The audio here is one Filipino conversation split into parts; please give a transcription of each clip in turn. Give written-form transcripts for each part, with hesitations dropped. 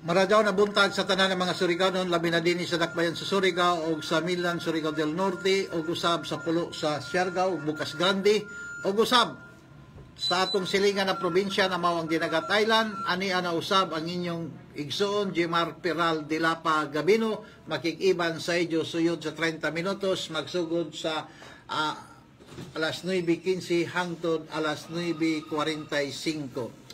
Maradyaw na buntag sa tanan ng mga Surigao labi na din sa dakbayan sa Surigao o sa Milan, Surigao del Norte o usab sa pulo sa Siargao, Bukas Grande o usab sa atong silingan na probinsya na mao ang Dinagat Island. Ani ana usab ang inyong igsoon Jimar Peral de Lapa Gabino, makikiban sa idyo suyod sa 30 minutos magsugod sa alas 9:15 hangtod alas 9:45.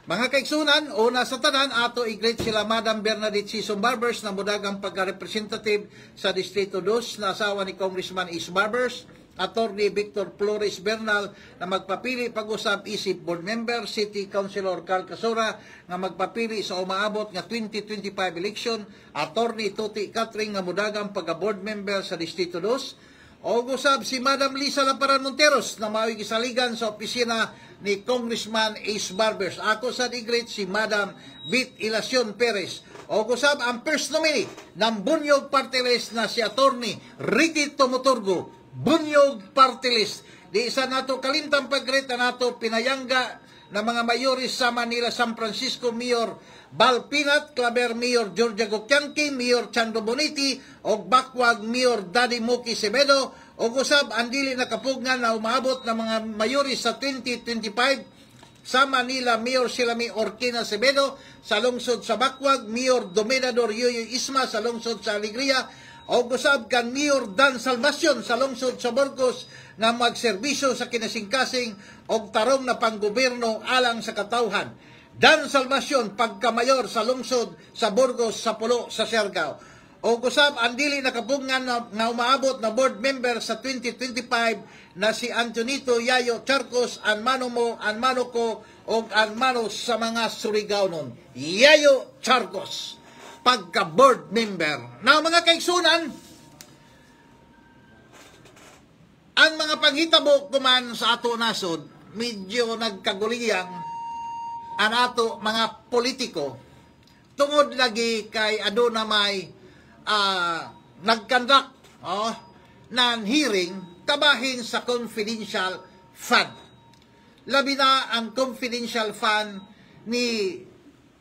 Mga kaigsunan, una sa tanan, ato i-greet sila Madam Bernadette Sison Barbers na mudagang pagka-representative sa Distrito 2 na asawa ni Congressman Is Barbers, Attorney Victor Flores Bernal na magpapili pag-usab isip board member, City Councilor Carl Casora na magpapili sa umaabot nga 2025 election, Attorney Tuti Catering na mudagang pagka-board member sa Distrito 2, o usab si Madam Lisa Laparan Monteros na mao'y kisaligan sa opisina ni Congressman Ace Barbers. Ako sa i-greet si Madam Bit Ilacion Perez. O usab ang first nominee ng Bunyog Party List na si Attorney Ricky Tomoturgo. Bunyog Party List. Di isa nato kalintang pag-greet na nato pinayangga na mga mayoris sa Manila, San Francisco, Mayor Bal Pinat, Claver Mayor Georgia Gokyanki, Mayor Chando Boniti, o Bakwag Mayor Daddy Moki Semedo, o usab ang dili nakapugnan na umaabot ng mga mayoris sa 2025 sa Manila, Mayor Silami Orquina Semedo, sa lungsod sa Bakwag, Mayor Dominador Yoyoy Isma sa lungsod sa Alegria, o usab kan Mayor Dan Salvacion sa lungsod sa Burgos na magserbisyo sa kinasingkasing o tarong na panggobyerno alang sa katawhan. Dan Salvacion pagkamayor sa lungsod sa Burgos sa Pulo sa Siargao. O kusab ang dili nakapungan na umaabot na board member sa 2025 na si Antonito Yayo Charcos ang mano mo, ang mano ko o ang mano sa mga Surigao nun. Yayo Charcos pagka board member. Na mga kaigsunan, ang mga panghitabo kuman sa ato nasod medyo nagkaguliyang ang ato mga politiko tungod lagi kay aduna may nagkandak ng hearing kabahin sa confidential fund. Labi na ang confidential fund ni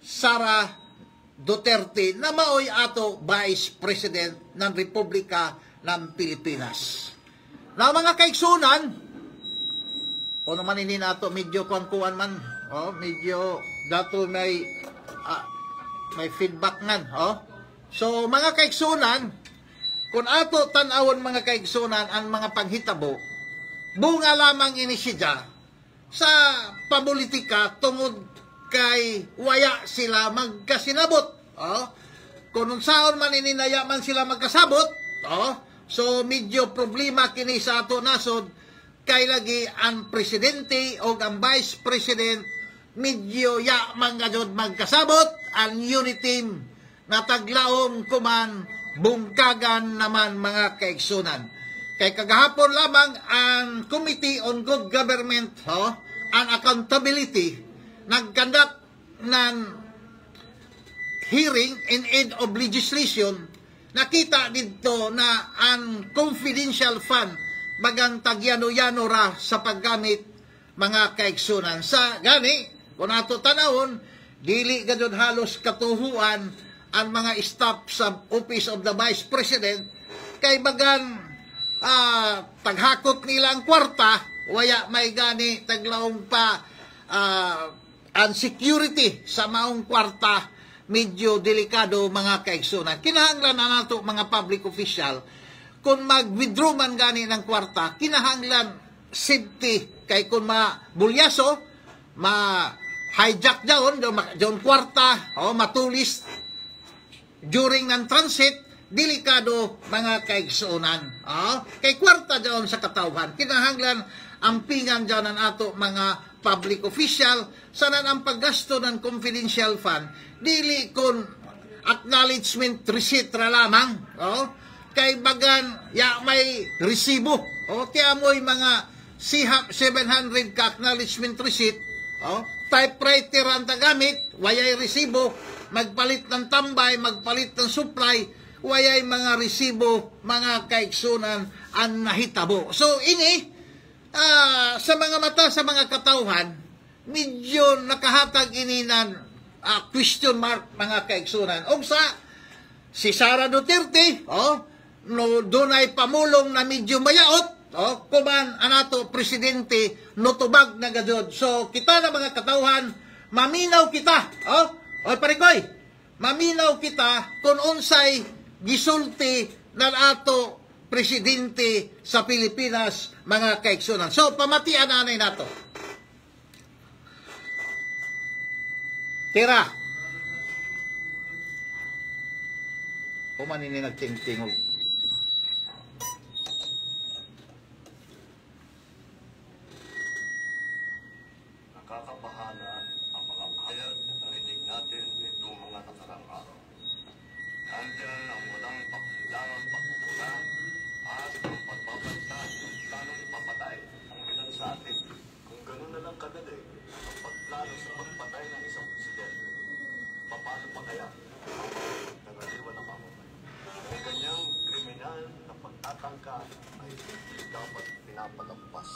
Sara Duterte na maoy ato Vice President ng Republika ng Pilipinas. Na mga kaigsunan, o naman ini nato medyo kuan man, medyo dato may feedback nan, So, mga kaigsunan, kung ato tanawon mga kaigsunan ang mga panghitabo, bunga lamang ini siya sa pamulitika tungod kay waya sila magkasinabot. Kung unsaon man ininaya man sila magkasabot, so medyo problema kini sa ato nasod kay lagi ang presidente o ang vice president medyo ya mangadod magkasabot ang unity team na taglaom kuman bungkagan naman mga kaigsunan. Kay kagahapon lamang ang Committee on Good Government and Accountability nagkandak ng hearing in aid of legislation. Nakita dito na ang confidential fund bagang tagyano-yano ra sa paggamit mga kaigsunan. Sa gani, kung ato tanawon, dili gadon halos katuhuan ang mga staff sa Office of the Vice President kay bagan taghakot nila ang kwarta, waya may gani taglaong pa ang security sa maong kwarta, medyo delikado mga kaigsunan. Kinahanglan na nato mga public official kung mag-withdraw man gani ng kwarta, kinahanglan safety kay kung mabulyaso, ma-hijack doon kwarta, matulis during ng transit, delikado mga kaigsunan. Kay kwarta dyan sa katawhan, kinahanglan ang pingan dyan ng ato mga public official, sana ang paggasto ng confidential fund, dili kun acknowledgement receipt ra lamang, kay bagan ya may resibo, kaya mo'y mga 700 ka acknowledgement receipt, typewriter ang tagamit, wayay resibo, magpalit ng tambay, magpalit ng supply, wayay mga resibo, mga kaigsunan ang nahitabo. So, ini, sa mga mata, sa mga katauhan, medyo nakahatag ini ng question mark mga kaigsunan. O sa si Sara Duterte, no, dunay pamulong na medyo mayaot, kuman anato presidente no tubag na gadod. So kita na mga katawhan, maminaw kita, parikoy, maminaw kita kung unsay gisulti na ato presidente sa Pilipinas mga kaigsunan. So pamatian anay nato. Tira. Kuman ini nagtingtingog. Nakakabahala ang mga bayad na narinig natin itong mga nakarang araw. Nandiyan ang walang pakundangang pagkukula at ang pagbabanta ng planong papatay ang ilan sa atin. Kung gano'n na lang kadali ang pagplano sa pagpatay ng isang presidente, paano pa kaya ang nangaliwa na mamatay? Ang ganyang kriminal na pagtatangka ay hindi dapat pinapalampas.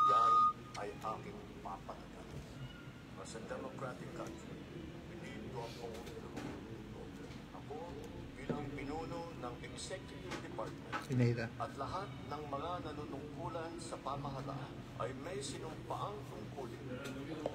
Yan ay aking papatagal. As a democratic country, we need to uphold the rule of law. Ako, bilang pinuno ng Executive Department at lahat ng mga nanunungkulan sa pamahalaan ay may sinumpaang tungkulin.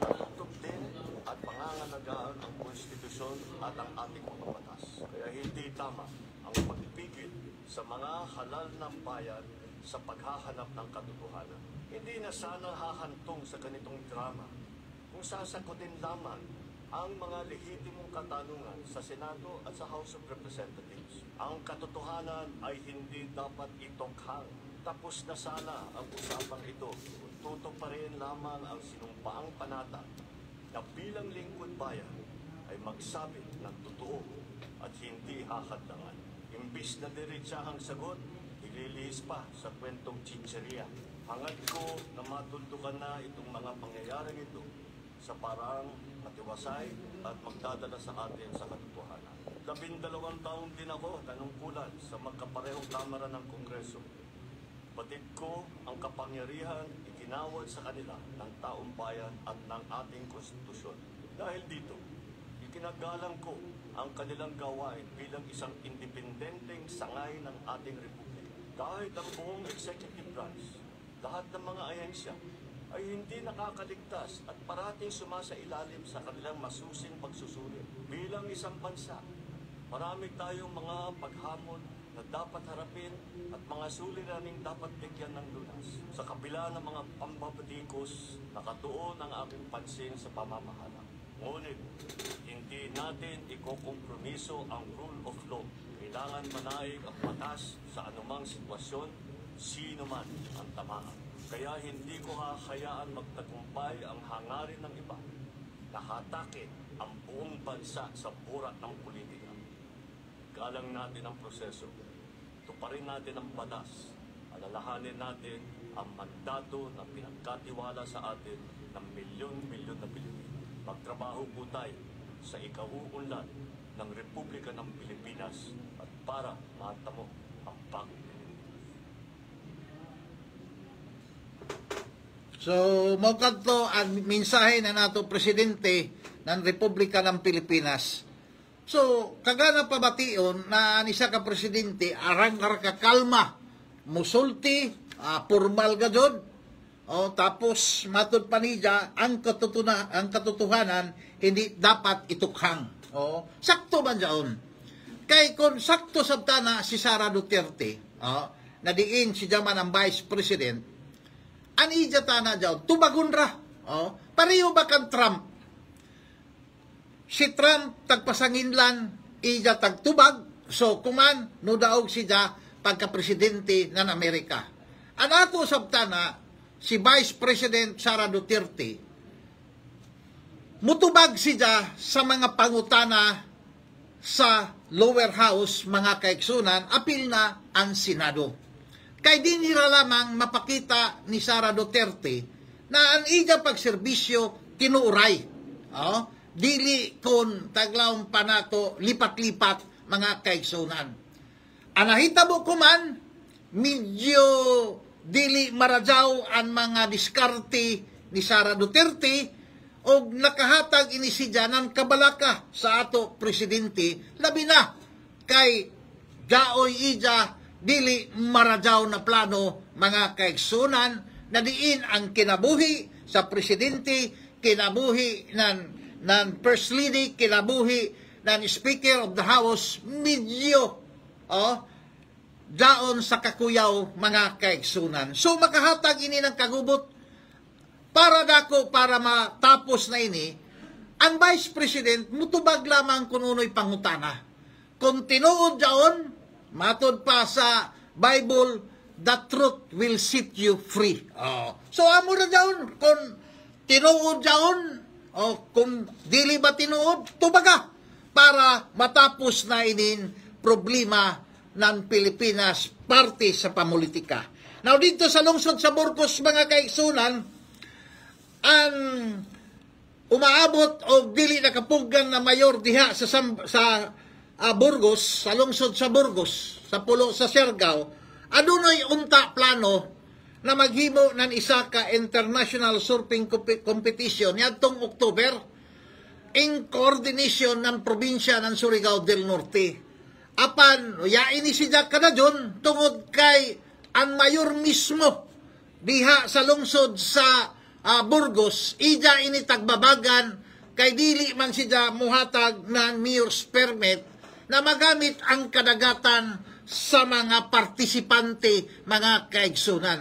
Natutog din at pangangalagaan ang konstitusyon at ang ating mga batas. Kaya hindi tama ang pagpigil sa mga halal ng bayan sa paghahanap ng katotohanan. Hindi na sana hahantong sa ganitong drama kung sasagutin lamang ang mga lehitimong katanungan sa Senado at sa House of Representatives. Ang katotohanan ay hindi dapat itokhang. Tapos na sana ang usapang ito. Tuto pa rin lamang ang sinumpaang panata na bilang lingkod bayan ay magsabi ng totoo at hindi hahadlangan. Imbis na diretsahang sagot, ililihis pa sa kwentong chicheria. Hangad ko na matuldukan na itong mga pangyayaring ito sa parang matiwasay at magdadala sa atin sa katotohanan. 12 taon din ako nanungkulan sa magkaparehong kamara ng Kongreso. Batid ko ang kapangyarihan iginawad sa kanila ng taong bayan at ng ating konstitusyon. Dahil dito, ikinagalang ko ang kanilang gawain bilang isang independenteng sangay ng ating republika. Kahit ang buong executive branch, lahat ng mga ahensya ay hindi nakakaligtas at parating sumasailalim sa kanilang masusing pagsusulit. Bilang isang bansa, marami tayong mga paghamon na dapat harapin at mga suliraning dapat bigyan ng lunas. Sa kabila ng mga pambabatikos, nakatuon ang aking pansin sa pamamahala. Ngunit, hindi natin ikokompromiso ang rule of law. Kailangan manaig ang batas sa anumang sitwasyon, sino man ang tamaan. Kaya hindi ko hahayaan magtagumpay ang hangarin ng iba na hatake ang buong bansa sa burak ng politika. Galang natin ang proseso, tuparin natin ang batas, alalahanin natin ang mandato na pinagkatiwala sa atin ng milyon-milyon na Pilipino. Magtrabaho po tayo sa ikauunlad ng Republika ng Pilipinas at para matamo ang bagong. So, mo kadto ang mensahe na nato presidente ng Republika ng Pilipinas. So, kagana pabation na ni sa ka presidente arang ka kalma, musulti, formal gadod. Tapos matud pa niya ang katotohanan hindi dapat itukhang. Sakto man diyon. Kay kon sakto sabtana si Sara Duterte, na diin si jaman ang Vice President, ani jatana jaw tubagon ra. Pareho ba kan Trump? Si Trump tagpasanginlan ija tagtubag, so kuman no daog siya pagka-presidente ng Amerika. Anato sabtana si Vice President Sara Duterte mutubag siya sa mga pangutana sa lower house mga kaigsunan apil na ang Senado. Kay di nila lamang mapakita ni Sara Duterte na ang ija pagserbisyo tinuuray. Dili kon taglawang panato lipat-lipat mga kaigsunan. Anahitabo ko man medyo dili maradyaw ang mga diskarte ni Sara Duterte o nakahatag ini siya ng kabalaka sa ato presidente, labi na kay Jaoy Ija dili marajaw na plano mga kaigsunan na diin ang kinabuhi sa presidente, kinabuhi ng First Lady, kinabuhi ng Speaker of the House, medyo daon sa kakuyaw mga kaigsunan. So makahatag ini ng kagubot para dako para matapos na ini, ang Vice President mutubag lamang kununoy pangutana. Kung tinuod daon, matod pa sa Bible, the truth will set you free. So amo na daon, kung tinuod daon, kung dili ba tinuod, tubaga para matapos na inin problema ng Pilipinas parte sa pamulitika. Now dito sa lungsod sa Burgos mga kaigsunan, ang umaabot o dili nakapugan na mayor diha sa Burgos, sa lungsod sa Burgos, sa pulo sa Siargao, adunay unta plano na maghimo ng isa ka international surfing competition niadtong October in coordination ng probinsya ng Surigao del Norte. Apan, yain ni siya kadadyon tungod kay ang mayor mismo diha sa lungsod sa Burgos, ija ini tagbabagan kay dili man siya muhatag ng mayor's permit na magamit ang kadagatan sa mga partisipante, mga kaigsunan.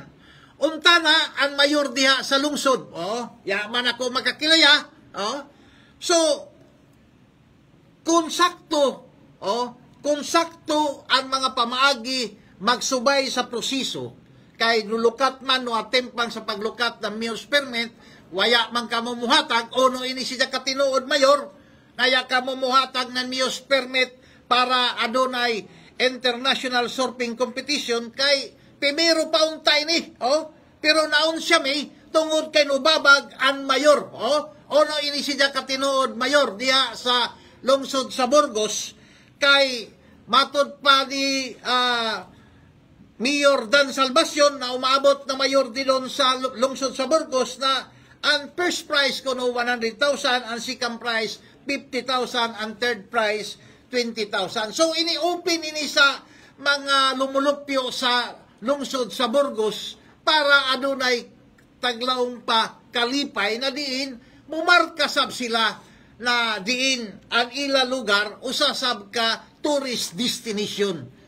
Unta na ang mayor diha sa lungsod. Man ako makakilaya. So, kung sakto ang mga pamaagi magsubay sa proseso, kay nulukat man o atempang sa paglukat ng mayor's permit, waya man ka mumuhatag, o no ini siya katinuod mayor, kaya ka mumuhatag ng mayor's permit para adunay international surfing competition, kay primero pa untay ni, pero naon siya may, tungod kay nubabag ang mayor, o no ini siya katinuod mayor, diya sa lungsod sa Burgos, kay matod pa ni Mayor Dan Salvacion na umaabot na mayor din sa lungsod sa Burgos na ang first prize kuno 100,000, ang second prize 50,000, ang third prize 20,000. So ini-open ini sa mga lumulupyo sa lungsod sa Burgos para adunay taglaong pa kalipay na diin mumarka sab sila na diin ang ila lugar usasab ka tourist destination.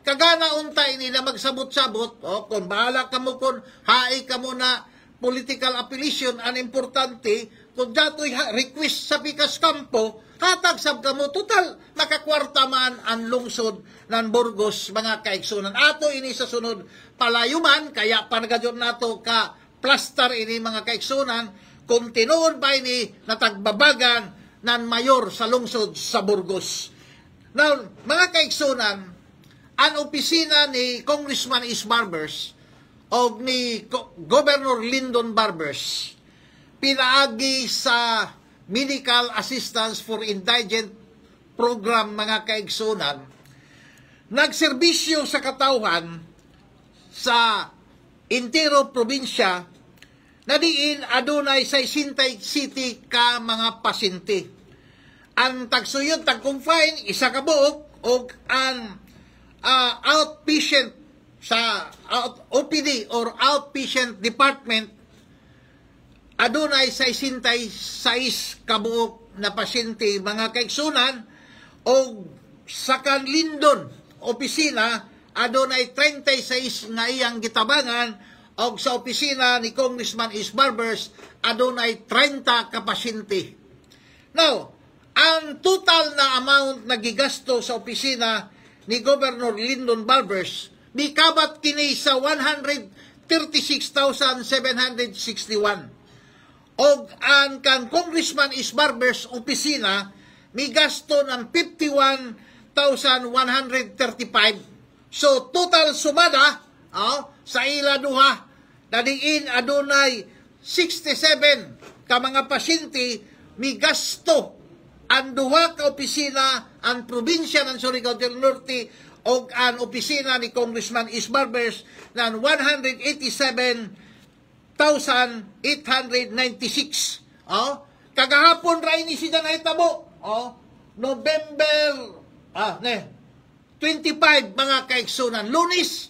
Kagana untay nila magsabot-sabot, kung bahala ka mo kung hai ka mo na political affiliation, ang importante, kung dato'y request sa Pikas Campo, hatag sab ka mo, total, makakwarta man ang lungsod ng Burgos, mga kaigsunan. Ato ini sa sunod palayuman, kaya panagadyon nato ka plaster ini mga kaigsunan, kung tinuod pa ini natagbabagan ng mayor sa lungsod sa Burgos. Now, mga kaigsunan, ang opisina ni Congressman Is Barbers o ni Governor Lyndon Barbers pinaagi sa Medical Assistance for Indigent Program mga kaigsunan, nagserbisyo sa katawhan sa intero probinsya na diin adunay sa City ka mga pasyente. Ang tagsuyod tag-confine isa ka buok o ang outpatient sa OPD or outpatient department adunay 66 kabuok na pasyente mga kaigsunan o sa Lindon opisina adunay 36 nga iyang gitabangan o sa opisina ni Congressman Is Barbers adunay 30 ka pasyente. Now, ang total na amount na gigasto sa opisina ni Governor Lyndon Barbers, di kabat kini sa 136,761. O ang kan Congressman Is Barbers opisina, may gasto ng 51,135. So, total sumada, sa ila duha, nadiin adunay 67 ka mga pasyente, may gasto ang duha ka opisina, ang probinsya ng Surigao del Norte o ang opisina ni Congressman Is Barbers ng 187,896. kagahapon ra ini siya nahitabo. November 25 mga kaigsunan, Lunes,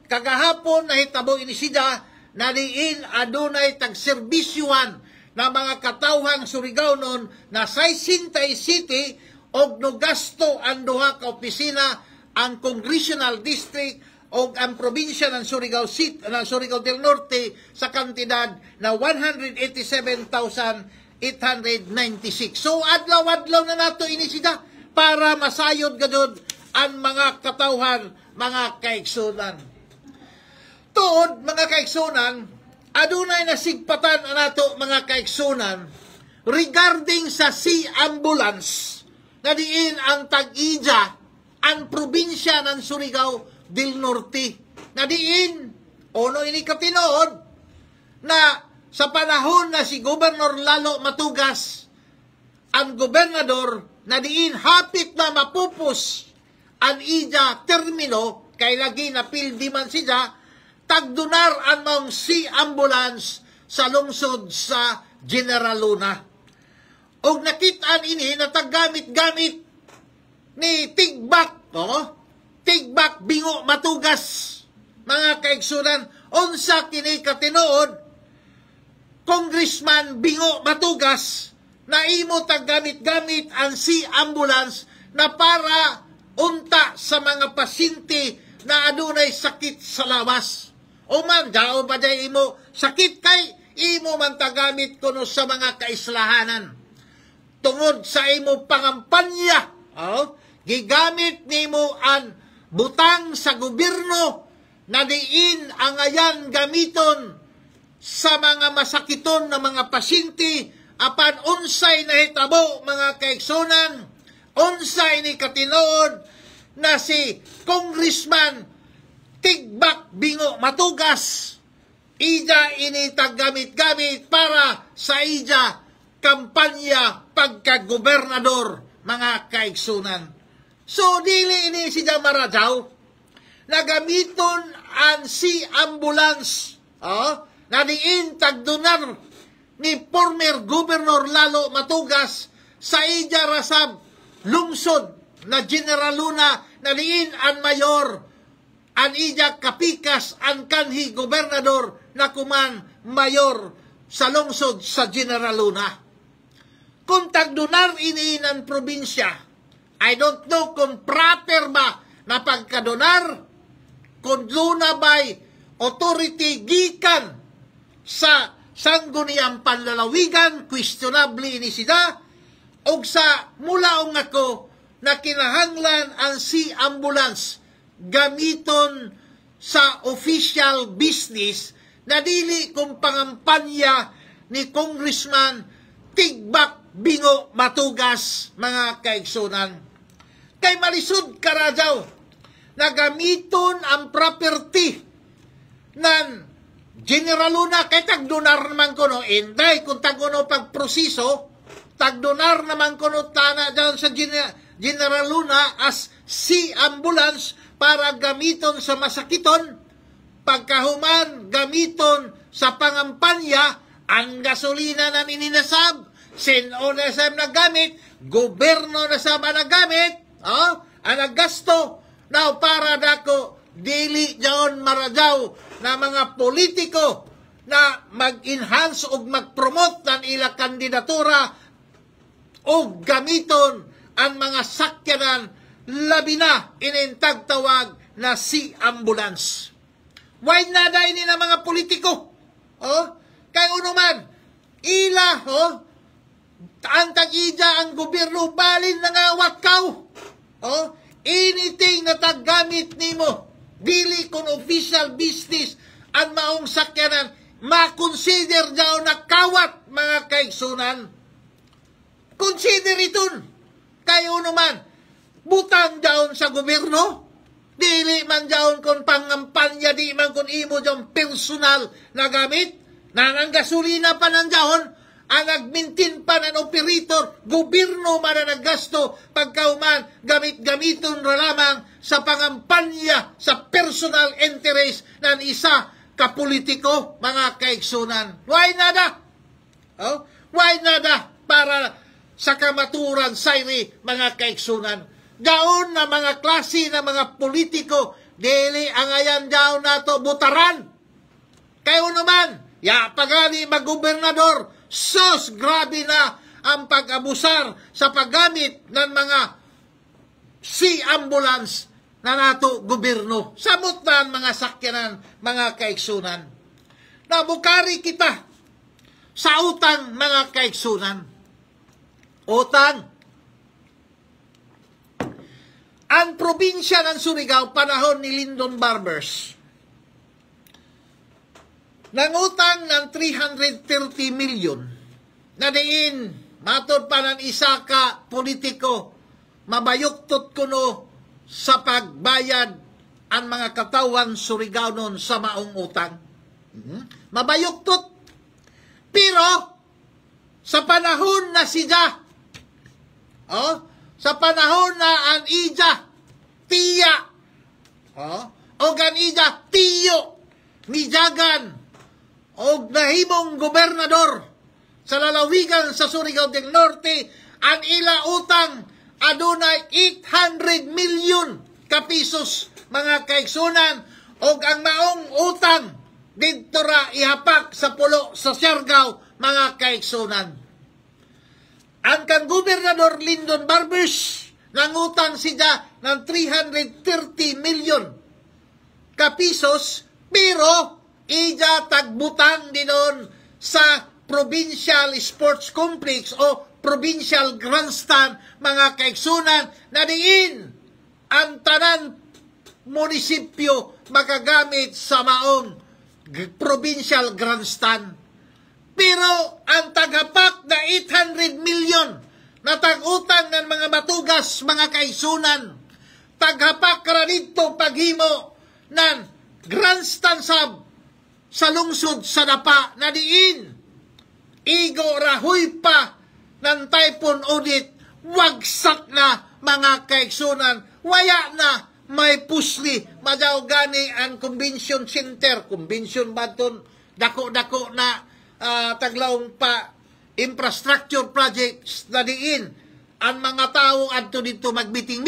kagahapon nahitabo ini siya na diin adunay tagserbisyuhan na mga katawhang Surigao noon na 60 city og nogasto ang duha ka opisina, ang Congressional District o ang probinsya ng Surigao City, ng Surigao del Norte sa kantidad na 187,896. So adlaw-adlaw na nato ini siya para masayod gadod ang mga katawhan, mga kaigsunan. Tuod, mga kaigsunan, adunay nasigpatan nato mga kaigsunan regarding sa sea ambulance na diin ang tag-ija ang probinsya ng Surigao del Norte na diin ono ini katinood na sa panahon na si Gobernador Lalo Matugas ang gobernador na diin hapit na mapupos ang ija termino kay lagi na pildi man siya tagdunar ang mong sea ambulance sa lungsod sa General Luna. Og nakitaan ini na taggamit-gamit ni Tigbak, Tigbak Bingo Matugas, mga kaigsunan, unsa kini katinood, Congressman Bingo Matugas, na imo taggamit-gamit ang sea ambulance na para unta sa mga pasyente na adunay sakit sa lawas. O man, dao ba day imo sakit kay imo man tagamit kuno sa mga kaislahanan. Tungod sa imo pangampanya, gigamit nimo ang butang sa gobyerno na diin ang ayan gamiton sa mga masakiton na mga pasyente apan unsay nahitabo mga kaigsunan, unsay ni katinood na si Congressman Tigbak Bingo Matugas ija ini taggamit-gamit para sa ija kampanya pagkagobernador mga kaigsunan. So dili ini siya maradaw na gamiton ang sea ambulance na diin tagdunar ni former Governor Lalo Matugas sa ija rasab lungsod na General Luna na diin ang mayor an ija kapikas ang kanhi gobernador na kuman mayor sa lungsod sa General Luna. Kung tagdunar ini ng probinsya, I don't know kung proper ba na pagkadonar, kung luna ba'y authority gikan sa sangguniang panlalawigan, questionable ini sida, o sa mulaong ako na kinahanglan ang sea ambulance gamiton sa official business na dili kung pangampanya ni Congressman Tigbak Bingo Matugas, mga kaigsunan. Kay malisod karadaw na gamiton ang property ng General Luna kay tagdonar naman kuno inday kung taguno pagproseso tagdonar naman kuno tana dyan sa General Luna as sea ambulance para gamiton sa masakiton pagkahuman gamiton sa pangampanya ang gasolina na ininasab sino na sa nagamit, gobyerno na sa nagamit, ang naggasto na para dako dili jaon maradaw na mga politiko na mag-enhance o mag-promote ng ilang kandidatura o gamiton ang mga sakyanan labi na inintag tawag na sea ambulance. Why nada ini na mga politiko? Kaya unuman, ila, ang tag-ija ang gobyerno balin na nga watkaw. Anything na taggamit nimo, dili kun official business ang maong sakyanan, makonsider daw na kawat mga kaigsunan. Consider iton. Kayo naman, butang daw sa gobyerno, dili man daw kun pangampanya, di man kun imo daw personal na gamit, nanang gasolina pa ng dahon, ang nagmintin pa ng operator, gobyerno man na naggasto, pagkauman, gamit-gamiton na lamang sa pangampanya, sa personal interest ng isa kapolitiko, mga kaigsunan. Why nada? Why nada? para sa kamaturan sayri mga kaigsunan. Gaon na mga klase na mga politiko, dili ang ayan daw nato butaran. Kayo naman, ya pagani mag-gobernador, sos grabe na ang pag-abusar sa paggamit ng mga ambulance na nato gobyerno. Samot na ang mga sakyanan, mga kaigsunan. Nabukari kita sa utang, mga kaigsunan. Utang. Ang probinsya ng Surigao, panahon ni Lyndon Barbers, nangutang ng 330 million na diin, matod pa ng isa ka politiko, mabayuktot kuno sa pagbayad ang mga katawan Surigao nun sa maong utang. Mabayuktot. Pero, sa panahon na siya, sa panahon na ang ija, tiya, o gan ija, tiyo, nijagan, o nahimong gobernador sa lalawigan sa Surigao del Norte, ang ila utang adunay 800 million kapisos, mga kaigsunan, o ang maong utang dito ra ihapak sa pulo sa Siargao, mga kaigsunan. Ang kang gobernador Lyndon Barbers nangutang siya ng 330 million kapisos, pero ija tagbutang dinon sa Provincial Sports Complex o Provincial Grandstand, mga kaigsunan, na diin ang tanan munisipyo makagamit sa maong Provincial Grandstand. Pero ang tagapak na 800 million na tag-utang ng mga matugas, mga kaigsunan, taghapak ra dito paghimo ng grandstand sab sa lungsod sa Dapa na diin igo rahoy pa ng typhoon audit, wagsak na, mga kaigsunan, waya na may pusli, madaw gani ang convention center, convention baton, dako-dako na taglaong pa infrastructure projects na diin ang mga tao adto dito mag-meeting,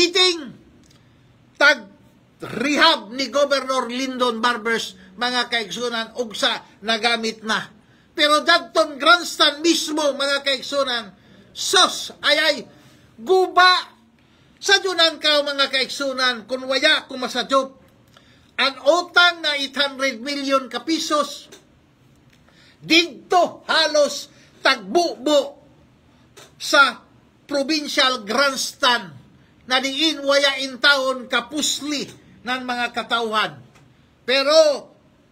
tag-rehab ni Governor Lyndon Barbers, mga kaigsunan, ug sa nagamit na. Pero dadton grandstand mismo, mga kaigsunan, sos, ayay, guba, sa dunan ka, mga kaigsunan, kung waya kumasadyop, ang utang na 800 million kapisos, dito halos tagbubo sa Provincial Grandstand na diin wayain taon kapusli ng mga katauhan. Pero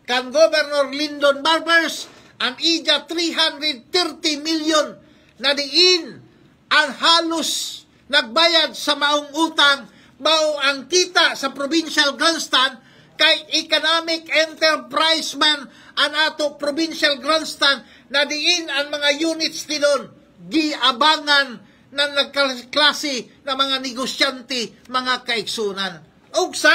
kan Governor Lyndon Barbers, ang ija 330 million na diin ang halos nagbayad sa maong utang, mao ang kita sa Provincial Grandstand kay economic enterprise man ang ato Provincial Grandstand na diin ang mga units dinon giabangan ng nagklase na mga negosyante, mga kaigsunan. Ug sa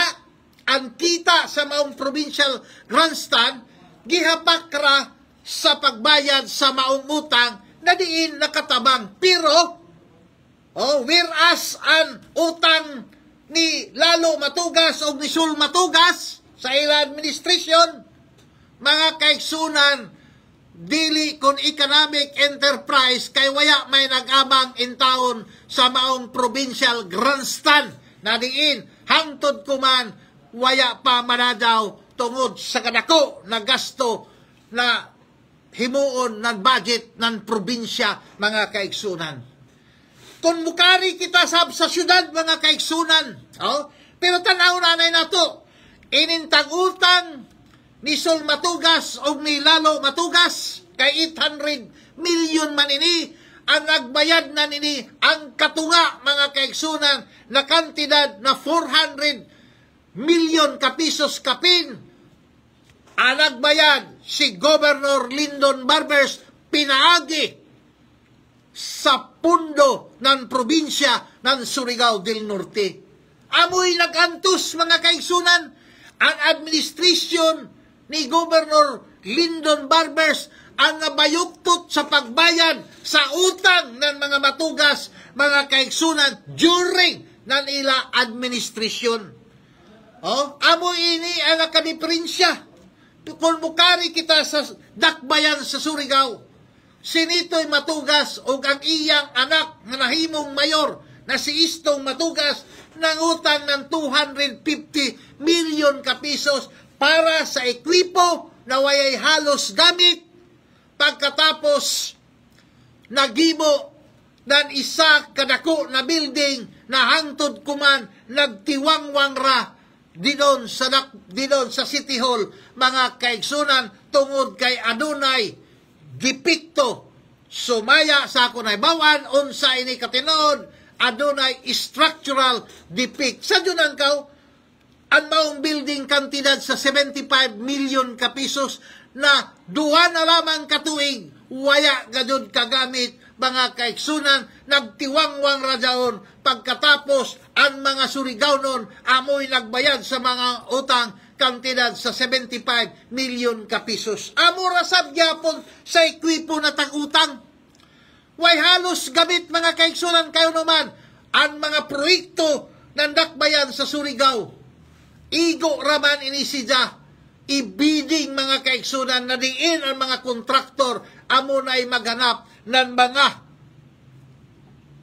ang kita sa maong Provincial Grandstand gihapak ra sa pagbayad sa maong utang na diin nakatabang. Pero whereas ang utang ni Lalo Matugas o ni Sul Matugas sa ila administrasyon, mga kaigsunan, dili kon economic enterprise kay waya may nag-abang in taon sa maong Provincial Grandstand na diin hangtod kuman waya pa manadaw tungod sa kadako na gasto na himuon ng budget ng probinsya, mga kaigsunan. Kung mukari kita sa syudad, mga kaigsunan, pero tanaw nanay na to, inintag utang ni Sol Matugas o ni Lalo Matugas kay 800 million man ini ang nagbayad na nini ang katunga, mga kaigsunan, na kantidad na 400 million kapisos kapin. Ang nagbayad si Governor Lyndon Barbers pinaagi sa pundo ng probinsya ng Surigao del Norte. Amoy nagantos, mga kaigsunan, ang administrasyon ni Governor Lyndon Barbers ang nabayuktot sa pagbayad sa utang ng mga matugas, mga kaigsunan during ng ila administrasyon. Amo ini ang nakadiferensya. Kung mukari kita sa dakbayan sa Surigao, sinito'y matugas o ang iyang anak na nahimong mayor na si Istong Matugas ng utang ng 250 million kapisos para sa ekwipo na wayay halos gamit pagkatapos nagibo ng isa kadako na building na hangtod kuman nagtiwangwang ra dinon sa City Hall, mga kaigsunan, tungod kay adunay gipikto sumaya sa ako na bawan unsa ini katinood adunay structural defect sa junang kaw ang maong building kantidad sa 75 million kapisos na duha na lamang katuig waya gadud kagamit, mga kaigsunan, nagtiwangwang radyaon pagkatapos ang mga Surigao amoy nagbayad sa mga utang kantidad sa 75 million kapisos. Amo rasab gyapon sa ekwipo na tag-utang. Way halos gamit, mga kaigsunan, kayo naman ang mga proyekto ng dakbayan sa Surigao. Igo raman inisidya, ibiding, mga kaigsunan, na diin ang mga kontraktor amo na ay maghanap ng mga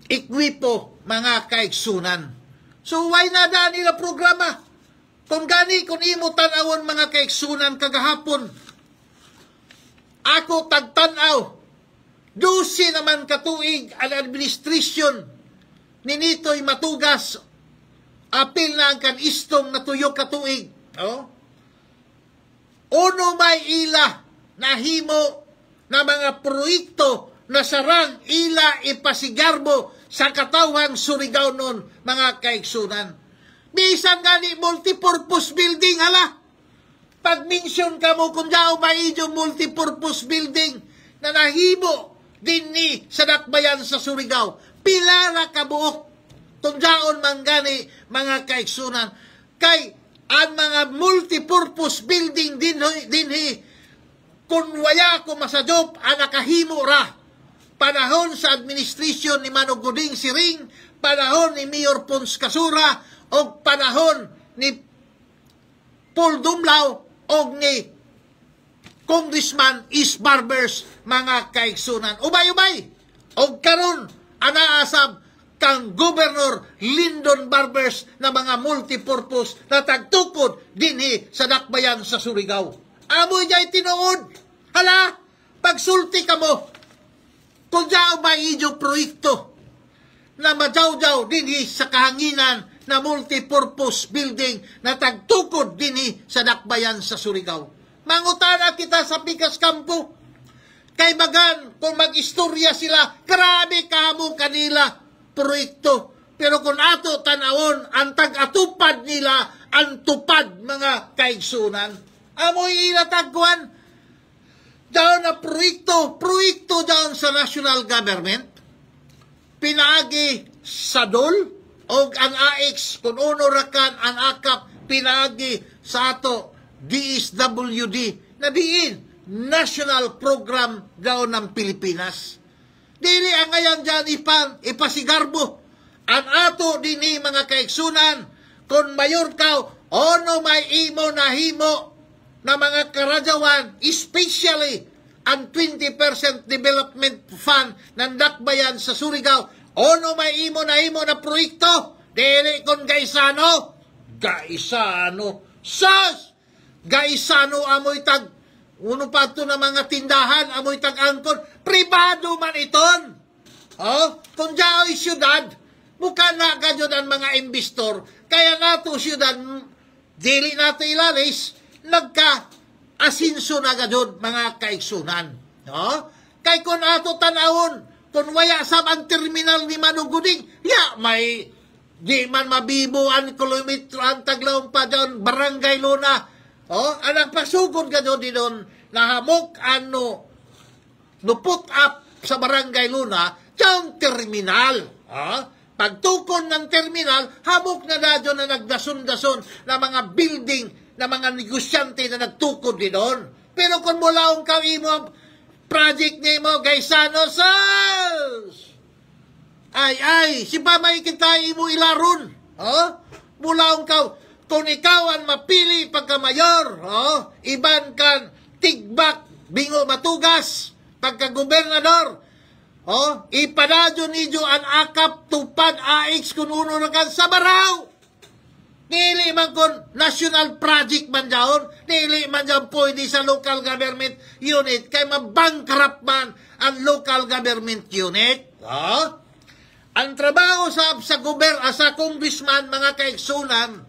ekwipo, mga kaigsunan. So why na daan nila programa? Kung gani, kung imo tanawon, mga kaigsunan, kagahapon, ako tagtanaw, 12 naman katuig ang administrasyon ni Nitoy Matugas, apil na ang kanistong na tuyo katuig. Uno may ila na himo na mga proyekto na sarang ila ipasigarbo sa katawang Surigao nun, mga kaigsunan. Bisan gani multipurpose building, hala. Pag-mention ka mo kung daw may multipurpose building na nahimo din ni sa dakbayan sa Surigao. Pila na kabuok kung daon man gani, mga kaigsunan. Kay ang mga multipurpose building dinhi kung waya ko masadop ang nakahimo ra panahon sa administrasyon ni Manong Guding Siring, panahon ni Mayor Pons Kasura, o panahon ni Paul Dumlao o ni Congressman Is Barbers, mga kaigsunan. Ubay-ubay, o karon anaasab kang Governor Lyndon Barbers na mga multipurpose na tagtukod dinhi sa dakbayan sa Surigao. Amoy jay tinuod. Hala, pagsulti ka mo, kung dyaw ba inyong proyekto na madyaw-dyaw dinhi sa kahanginan na multipurpose building na tagtukod dinhi sa dakbayan sa Surigao. Mangutana kita sa Pikas Campo, kay magan kung mag-istorya sila, grabe kamo kanila proyekto. Pero kung ato tanawon, ang tag-atupad nila, ang tupad, mga kaigsunan. Amoy ilatagkuhan, daw na proyekto daw sa national government, pinaagi sa DOL, o ang AX, kung uno rakan ang akap, pinaagi sa ato DSWD, na diin, national program daw ng Pilipinas. Dili ang ngayon dyan ipasigarbo, ang ato dini, mga kaigsunan, kung mayor ka, ono may imo na himo, na mga karadyawan, especially ang 20% development fund ng dakbayan sa Surigao, ono may imo na proyekto, dili kon gaisano, sas, gaisano amoy tag, uno pa ito na mga tindahan, amoy tag angkon, pribado man iton. Kung dyao'y syudad, mukha na ganyan ang mga investor, kaya nato syudad, dili nato ilalis, nagka-asinso na gadod, mga kaigsunan. Kay kung ato tanawon, kung waya sab ang terminal ni Manong Guding, may di man mabibuan kilometro ang taglawang pa dyan, Barangay Luna. Anang pasugod gadod din doon, nahamok put up sa Barangay Luna, dyan terminal. Pagtukon ng terminal, hamok na dadyo na nagdason-dason na mga building na mga negosyante na nagtukod din doon. Pero kung mulaong ka imo project nimo Gaisano sus. Ay, si pamay kita imo ilaron. Mulaong ka, kung ikaw ang mapili pagka-mayor, iban kan tigbak, bingo matugas, pagka-gobernador, ipadadyo niyo ang akap, tupad, AX, kung uno na kan sa baraw. Nili man kon national project man dyan, nili man dyan pwede sa local government unit, kay mabankrupt man ang local government unit. Ang trabaho sa congressman, mga kaigsunan,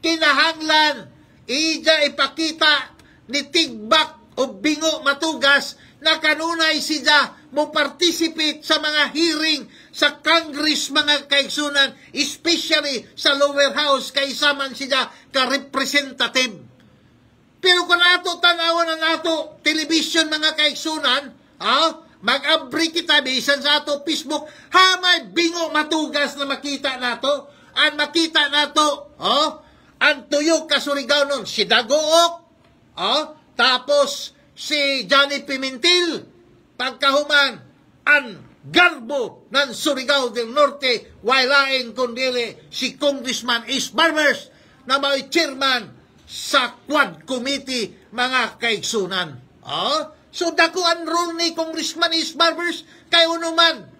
kinahanglan, ipakita ni tigbak o bingo matugas na kanunay siya mo participate sa mga hearing sa Congress, mga kaigsunan, especially sa lower house, kaysa man siya ka-representative. Pero kung ato tanawan na nato television, mga kaigsunan, mag-abri kita bisan sa ato Facebook, may bingo matugas na makita nato. Ang makita nato, ang tuyok ka Surigao nun, si Dagook, tapos si Johnny Pimentel, pagkahuman, ang garbo ng Surigao del Norte, walaing kundili si Congressman Ace Barbers, na may chairman sa Quad Committee, mga kaigsunan. So dako ang role ni Congressman Ace Barbers, kayo naman,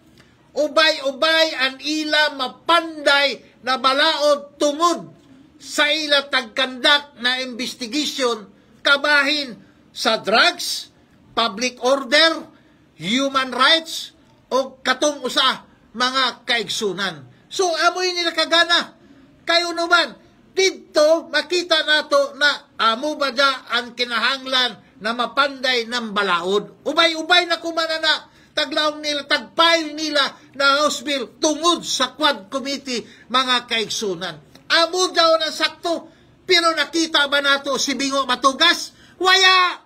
ubay-ubay ang ila mapanday na balaod tungod sa ila tagkandak na investigation kabahin sa drugs, public order, human rights, o katong usa, mga kaigsunan. So amoy nila kagana, kayo naman, dito makita nato na amo ba dya ang kinahanglan na mapanday ng balaod. Ubay-ubay na kumana na taglaong nila, tagpile nila na House Bill tungod sa Quad Committee, mga kaigsunan. Amo daw na sakto, pero nakita ba nato si Bingo Matugas? Waya!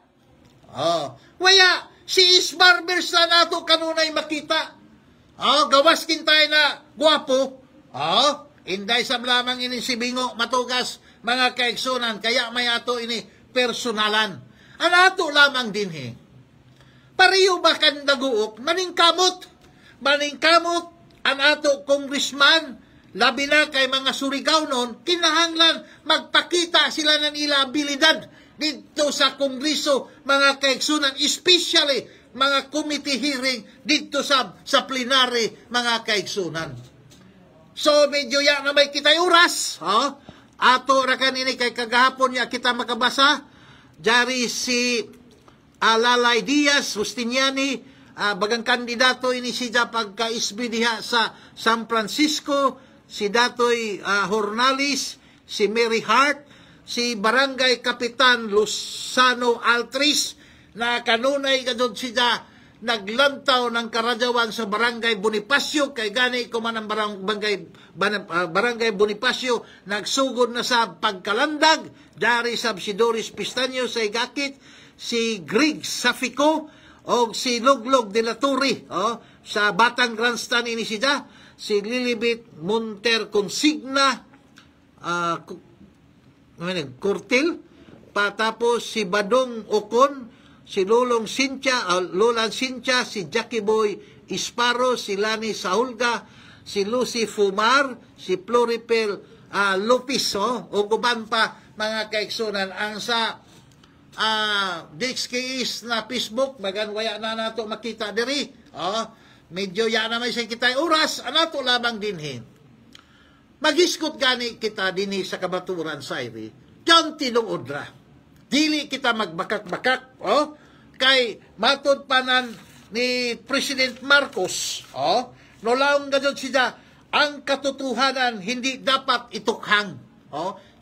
Waya! Si Isbarbers na nato kanunay makita. Gawas kintay na guwapo. Inday sa lamang ini si Bingo Matugas, mga kaigsunan, kaya may ato ini personalan. Ang ato lamang din Pariyo ba kan Daguok, maningkamot ang ato congressman, labi na kay mga Surigao noon, kinahanglan magpakita sila ng ila abilidad dito sa Kongreso, mga kaigsunan, especially mga committee hearing dito sa plenary, mga kaigsunan. So medyo yan na may kitay oras, ato ra kanini kay kagahapon niya kita makabasa, jari si Lalay Diaz Justiniani, bagang kandidato ini siya pagka-isbi diha sa San Francisco, si Datoy Hornalis, si Mary Hart, si Barangay Kapitan Luzano Altris, na kanunay kadod siya naglantaw ng karadyawan sa Barangay Bonifacio, kay gani ko man ang Barangay Bonifacio nagsugod na sa pagkalandag, dari sa si Doris Pistaño sa Igakit, si Greg Safico, o si Luglog de la Torre, sa Batang Grandstand ini siya, si Lilibet Monter Consigna, Cortil, patapos si Badong Ocon, si Lolong Cynthia, Lolan Cynthia, si Jackie Boy Isparo, si Lani Saulga, si Lucy Fumar, si Floripel Lopez, o guban pa, mga kaigsunan. Ang sa DXKS na Facebook, maganwaya na nato makita diri, medyo yan naman siya kita oras, anato lamang dinhin. Magiskot gani kita dinhi sa kabaturan sa iri, kang tinuod ra. Dili kita magbakak-bakak, kay matod panan ni President Marcos, nolaong gadyon siya, ang katotohanan hindi dapat itukhang.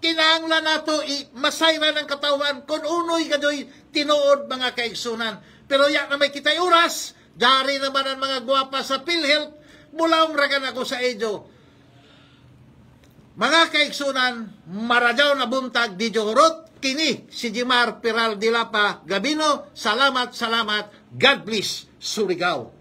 Kinahanglan nato masayra ng katawan kung unoy gadyoy tinuod, mga kaigsunan. Pero yan na may kitay oras, dari naman ang mga guwapa sa PhilHealth, mulaong ragan ako sa edyo. Mga kaigsunan, maradyaw na buntag di Johorot, kini si Jimar Peral Dilapa Gabino. Salamat, God bless Surigao.